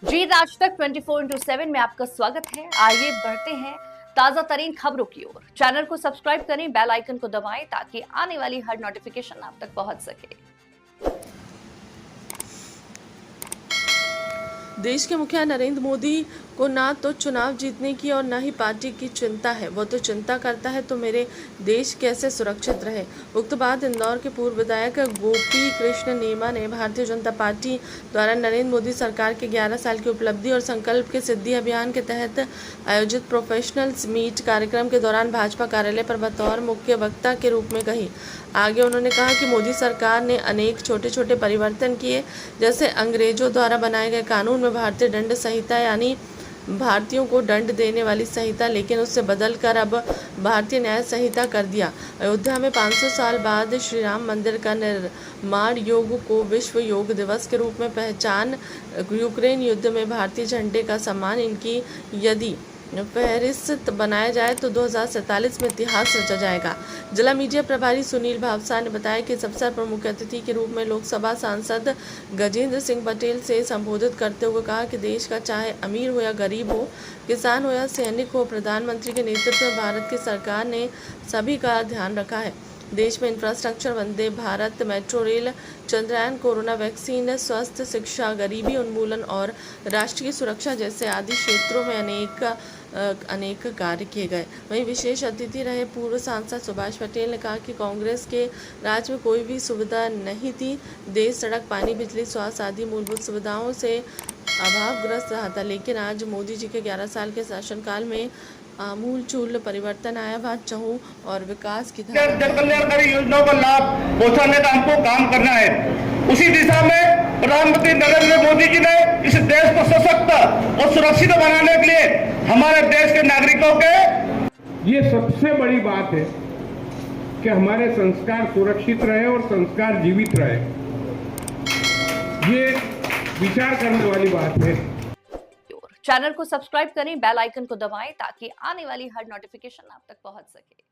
जीत आज तक 24/7 में आपका स्वागत है। आइए बढ़ते हैं ताजा तरीन खबरों की ओर। चैनल को सब्सक्राइब करें, बेल आइकन को दबाएं ताकि आने वाली हर नोटिफिकेशन आप तक पहुंच सके। देश के मुखिया नरेंद्र मोदी को ना तो चुनाव जीतने की और ना ही पार्टी की चिंता है। वो तो चिंता करता है तो मेरे देश कैसे सुरक्षित रहे। उक्त बात इंदौर के पूर्व विधायक गोपी कृष्ण नेमा ने भारतीय जनता पार्टी द्वारा नरेंद्र मोदी सरकार के 11 साल की उपलब्धि और संकल्प के सिद्धि अभियान के तहत आयोजित प्रोफेशनल्स मीट कार्यक्रम के दौरान भाजपा कार्यालय पर बतौर मुख्य वक्ता के रूप में कही। आगे उन्होंने कहा कि मोदी सरकार ने अनेक छोटे छोटे परिवर्तन किए, जैसे अंग्रेजों द्वारा बनाए गए कानून में भारतीय दंड संहिता यानी भारतीयों को दंड देने वाली संहिता, लेकिन उससे बदलकर अब भारतीय न्याय संहिता कर दिया। अयोध्या में 500 साल बाद श्री राम मंदिर का निर्माण, योग को विश्व योग दिवस के रूप में पहचान, यूक्रेन युद्ध में भारतीय झंडे का सम्मान, इनकी यदि फहरिस्त बनाया जाए तो 2047 में इतिहास रचा जाएगा। जिला मीडिया प्रभारी सुनील भावसा ने बताया कि इस अवसर पर मुख्य अतिथि के रूप में लोकसभा सांसद गजेंद्र सिंह पटेल से संबोधित करते हुए कहा कि देश का चाहे अमीर हो या गरीब हो, किसान हो या सैनिक हो, प्रधानमंत्री के नेतृत्व में भारत की सरकार ने सभी का ध्यान रखा है। देश में infrastructure, Vande Bharat, metro rail, Chandrayaan, corona vaccine, स्वास्थ्य, शिक्षा, गरीबी उन्मूलन और राष्ट्रीय सुरक्षा जैसे आदि क्षेत्रों में अनेक कार्य किए गए। वहीं विशेष अतिथि रहे पूर्व सांसद सुभाष पटेल ने कहा कि कांग्रेस के राज में कोई भी सुविधा नहीं थी। देश सड़क, पानी, बिजली, स्वास्थ्य आदि मूलभूत सुविधाओं से अभावग्रस्त रहा था, लेकिन आज मोदी जी के 11 साल के शासनकाल में आमूलचूल परिवर्तन आया। चहु और विकास की जनकल्याणकारी योजनाओं का लाभ पहुंचाने का हमको काम करना है। उसी दिशा में प्रधानमंत्री नरेंद्र मोदी जी ने इस देश को सशक्त और सुरक्षित बनाने के लिए हमारे देश के नागरिकों के ये सबसे बड़ी बात है कि हमारे संस्कार सुरक्षित रहे और संस्कार जीवित रहे। ये विचार करने वाली बात है। चैनल को सब्सक्राइब करें, बेल आइकन को दबाएं ताकि आने वाली हर नोटिफिकेशन आप तक पहुंच सके।